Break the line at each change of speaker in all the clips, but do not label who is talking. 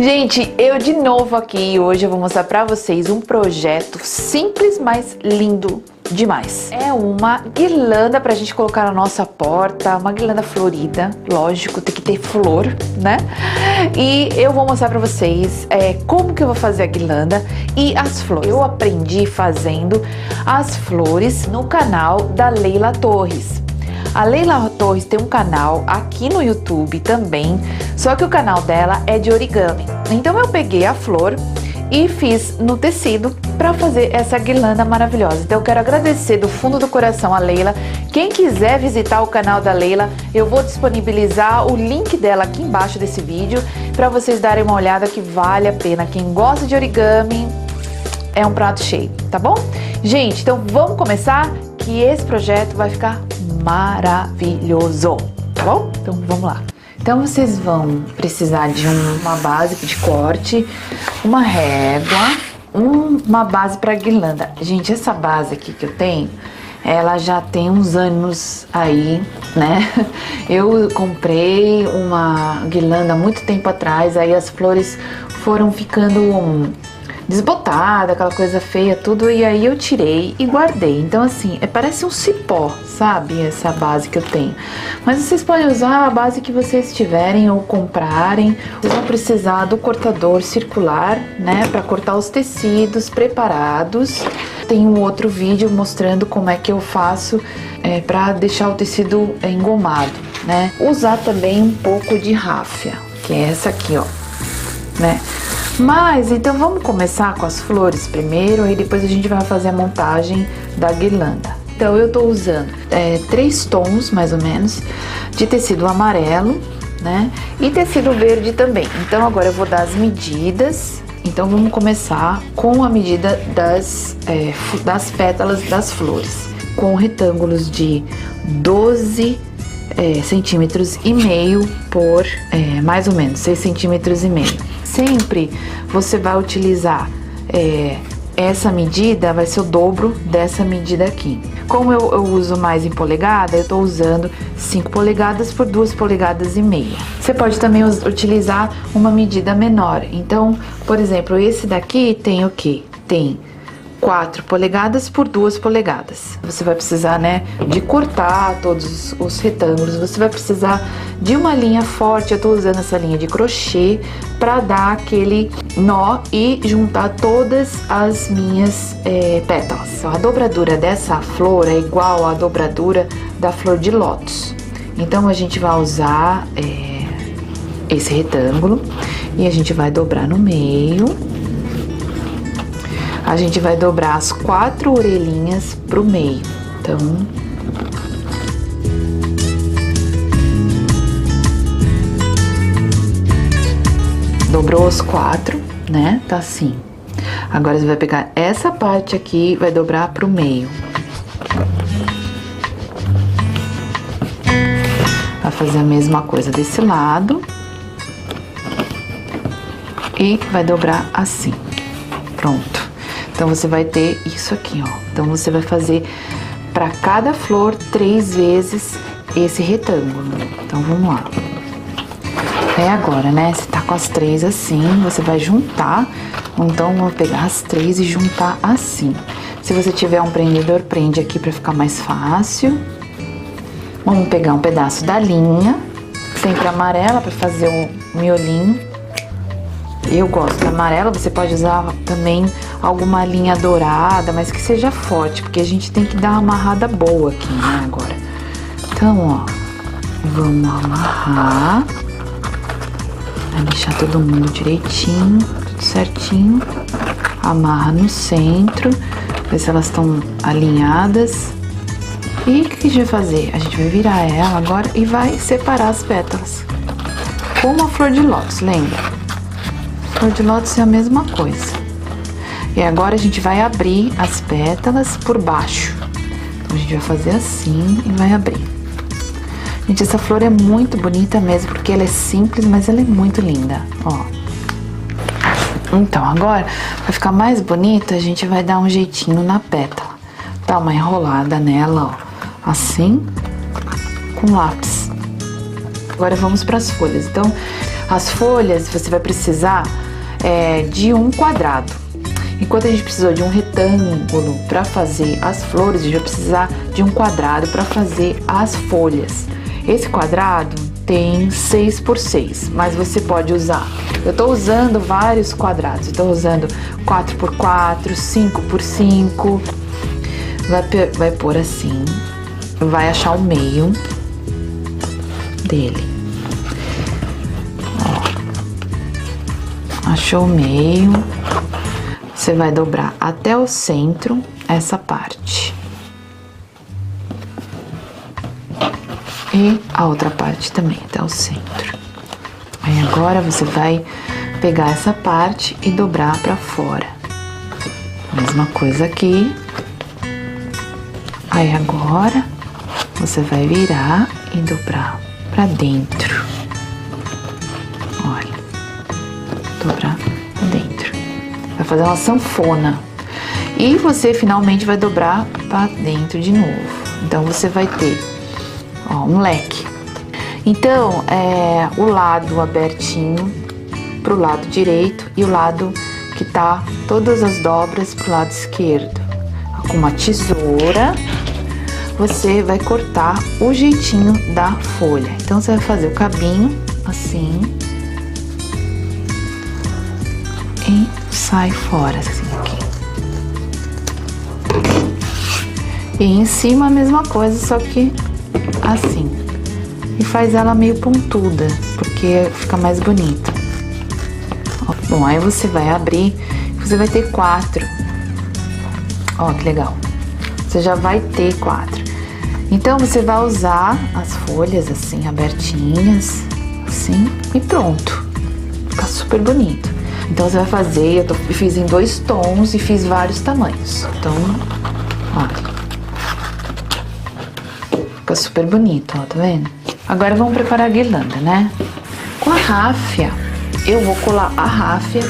Gente, eu de novo aqui e hoje eu vou mostrar pra vocês um projeto simples, mas lindo demais. É uma guirlanda pra gente colocar na nossa porta, uma guirlanda florida, lógico, tem que ter flor, né? E eu vou mostrar pra vocês como que eu vou fazer a guirlanda e as flores. Eu aprendi fazendo as flores no canal da Leila Torres. A Leila Torres tem um canal aqui no YouTube também, só que o canal dela é de origami. Então eu peguei a flor e fiz no tecido para fazer essa guirlanda maravilhosa. Então eu quero agradecer do fundo do coração a Leila. Quem quiser visitar o canal da Leila, eu vou disponibilizar o link dela aqui embaixo desse vídeo para vocês darem uma olhada, que vale a pena. Quem gosta de origami, é um prato cheio, tá bom? Gente, então vamos começar, que esse projeto vai ficar maravilhoso, tá bom? Então vamos lá. Então vocês vão precisar de uma base de corte, uma régua, uma base para guirlanda. Gente, essa base aqui que eu tenho, ela já tem uns anos aí, né? Eu comprei uma guirlanda há muito tempo atrás, aí as flores foram ficando desbotada, aquela coisa feia, tudo, e aí eu tirei e guardei. Então assim, parece um cipó, sabe, essa base que eu tenho. Mas vocês podem usar a base que vocês tiverem ou comprarem. Vocês vão precisar do cortador circular, né, para cortar os tecidos preparados. Tem um outro vídeo mostrando como é que eu faço para deixar o tecido engomado, né. Usar também um pouco de ráfia, que é essa aqui, ó, né. Mas, então vamos começar com as flores primeiro, e depois a gente vai fazer a montagem da guirlanda. Então eu tô usando 3 tons, mais ou menos, de tecido amarelo, né? E tecido verde também. Então agora eu vou dar as medidas. Então vamos começar com a medida das pétalas das flores. Com retângulos de 12 centímetros e meio por mais ou menos 6 centímetros e meio. Sempre você vai utilizar essa medida, vai ser o dobro dessa medida aqui. Como eu uso mais em polegada, eu tô usando 5 polegadas por 2 polegadas e meia. Você pode também utilizar uma medida menor. Então, por exemplo, esse daqui tem o quê? Tem 4 polegadas por 2 polegadas. Você vai precisar, né, de cortar todos os retângulos. Você vai precisar de uma linha forte. Eu tô usando essa linha de crochê para dar aquele nó e juntar todas as minhas pétalas. A dobradura dessa flor é igual à dobradura da flor de lótus. Então a gente vai usar esse retângulo e a gente vai dobrar no meio. A gente vai dobrar as 4 orelhinhas pro meio. Então, dobrou os 4, né? Tá assim. Agora você vai pegar essa parte aqui e vai dobrar pro meio. Vai fazer a mesma coisa desse lado. E vai dobrar assim. Pronto. Então você vai ter isso aqui, ó. Então você vai fazer para cada flor 3 vezes esse retângulo. Então vamos lá. Agora, né? Você tá com as 3 assim, você vai juntar. Então vou pegar as 3 e juntar assim. Se você tiver um prendedor, prende aqui para ficar mais fácil. Vamos pegar um pedaço da linha, sempre amarela, para fazer o miolinho. Eu gosto da amarela, você pode usar também alguma linha dourada, mas que seja forte, porque a gente tem que dar uma amarrada boa aqui, né, agora. Então, ó, vamos amarrar. Vai deixar todo mundo direitinho, tudo certinho. Amarra no centro, ver se elas estão alinhadas. E o que a gente vai fazer? A gente vai virar ela agora e vai separar as pétalas. Como a flor de lótus, lembra? Flor de lótus é a mesma coisa. E agora a gente vai abrir as pétalas por baixo. Então a gente vai fazer assim e vai abrir. Gente, essa flor é muito bonita mesmo, porque ela é simples, mas ela é muito linda, ó. Então agora, pra ficar mais bonita, a gente vai dar um jeitinho na pétala. Dá uma enrolada nela, ó, assim, com lápis. Agora vamos para as folhas. Então, As folhas você vai precisar de um quadrado. Enquanto a gente precisou de um retângulo para fazer as flores, a gente vai precisar de um quadrado para fazer as folhas. Esse quadrado tem 6 por 6, mas você pode usar. Eu tô usando vários quadrados. Eu tô usando 4 por 4, 5 por 5. Vai pôr assim. Vai achar o meio dele. Ó. Achou o meio. Você vai dobrar até o centro essa parte. E a outra parte também, até o centro. Aí agora você vai pegar essa parte e dobrar pra fora. Mesma coisa aqui. Aí agora você vai virar e dobrar pra dentro. Olha. Dobrar pra dentro. Vai fazer uma sanfona. E você finalmente vai dobrar pra dentro de novo. Então você vai ter um leque. Então, o lado abertinho pro lado direito e o lado que tá todas as dobras pro lado esquerdo. Com uma tesoura, você vai cortar o jeitinho da folha. Então, você vai fazer o cabinho assim e sai fora assim aqui. E em cima a mesma coisa, só que assim. E faz ela meio pontuda, porque fica mais bonito. Bom, aí você vai abrir, você vai ter 4. Ó, que legal. Você já vai ter 4. Então, você vai usar as folhas assim, abertinhas, assim, e pronto. Fica super bonito. Então, você vai fazer, eu fiz em 2 tons e fiz vários tamanhos. Então, ó. Fica super bonito, ó, tá vendo? Agora vamos preparar a guirlanda, né? Com a ráfia, eu vou colar a ráfia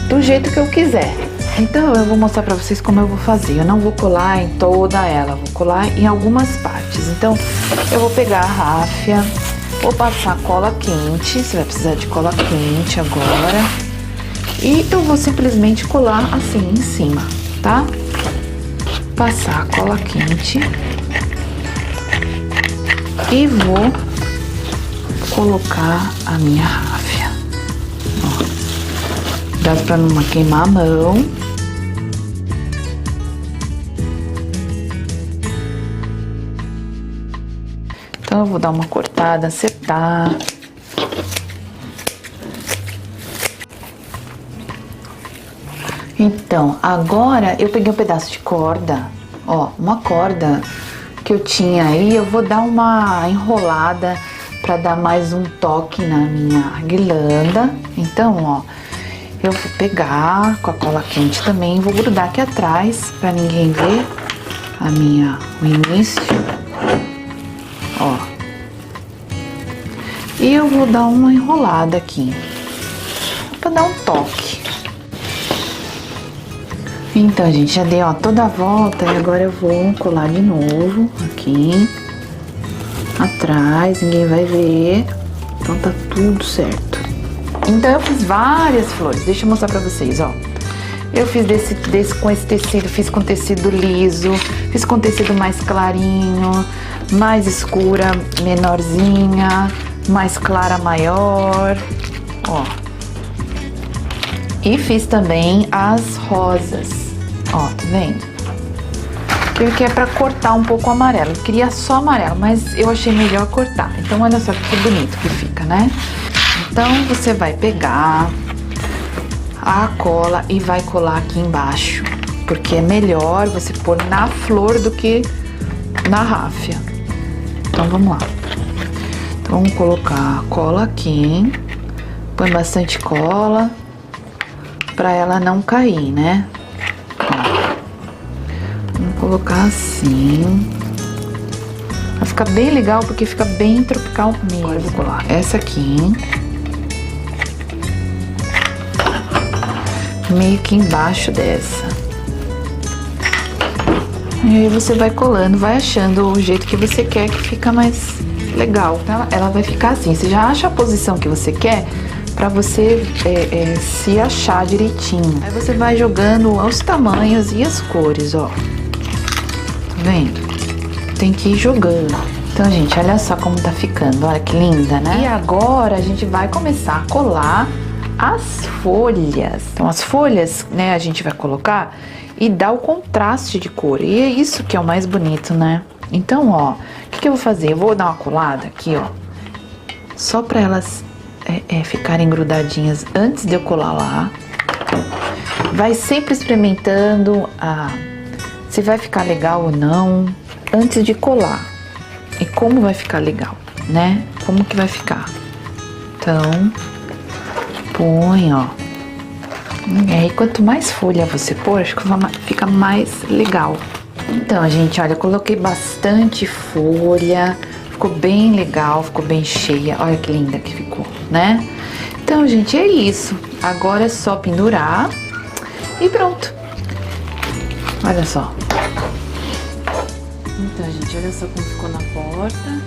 do jeito que eu quiser. Então eu vou mostrar pra vocês como eu vou fazer. Eu não vou colar em toda ela, vou colar em algumas partes. Então eu vou pegar a ráfia, vou passar cola quente, você vai precisar de cola quente agora. E eu vou simplesmente colar assim em cima, tá? Passar a cola quente. E vou colocar a minha ráfia. Ó, dá pra não queimar a mão. Então eu vou dar uma cortada, acertar. Então, agora eu peguei um pedaço de corda, ó, uma corda que eu tinha aí, eu vou dar uma enrolada para dar mais um toque na minha guirlanda. Então, ó, eu vou pegar com a cola quente também, vou grudar aqui atrás para ninguém ver o início, ó. E eu vou dar uma enrolada aqui para dar um toque. Então, gente, já dei, ó, toda a volta e agora eu vou colar de novo aqui atrás, ninguém vai ver. Então tá tudo certo. Então eu fiz várias flores, deixa eu mostrar pra vocês, ó. Eu fiz com esse tecido, fiz com tecido liso, fiz com tecido mais clarinho, mais escura, menorzinha, mais clara, maior, ó. E fiz também as rosas. Ó, tá vendo? Que é pra cortar um pouco o amarelo. Eu queria só amarelo, mas eu achei melhor cortar. Então, olha só que bonito que fica, né? Então, você vai pegar a cola e vai colar aqui embaixo. Porque é melhor você pôr na flor do que na ráfia. Então, vamos lá. Então, vamos colocar a cola aqui. Põe bastante cola pra ela não cair, né? Vamos colocar assim. Vai ficar bem legal porque fica bem tropical mesmo. Agora eu vou colar essa aqui. Meio que embaixo dessa. E aí você vai colando, vai achando o jeito que você quer que fica mais legal. Ela vai ficar assim, você já acha a posição que você quer pra você se achar direitinho. Aí você vai jogando os tamanhos e as cores, ó. Tá vendo? Tem que ir jogando. Então, gente, olha só como tá ficando. Olha que linda, né? E agora a gente vai começar a colar as folhas. Então, as folhas, né, a gente vai colocar e dar o contraste de cor. E é isso que é o mais bonito, né? Então, ó, o que eu vou fazer? Eu vou dar uma colada aqui, ó. Só pra elas ficarem grudadinhas antes de eu colar lá. Vai sempre experimentando se vai ficar legal ou não antes de colar. E como vai ficar legal, né? Como que vai ficar? Então, põe, ó. E aí, quanto mais folha você pôr, acho que fica mais legal. Então, gente, olha, eu coloquei bastante folha. Ficou bem legal, ficou bem cheia. Olha que linda que ficou, né? Então, gente, é isso. Agora é só pendurar e pronto. Olha só. Então, gente, olha só como ficou na porta.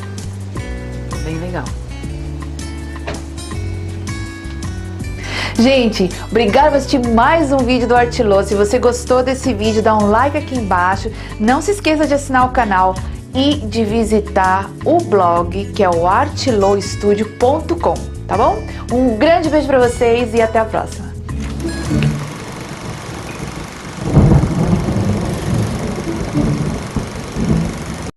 Bem legal. Gente, obrigada por assistir mais um vídeo do Artilô. Se você gostou desse vídeo, dá um like aqui embaixo. Não se esqueça de assinar o canal e de visitar o blog, que é o artilôstudio.com, tá bom? Um grande beijo pra vocês e até a próxima.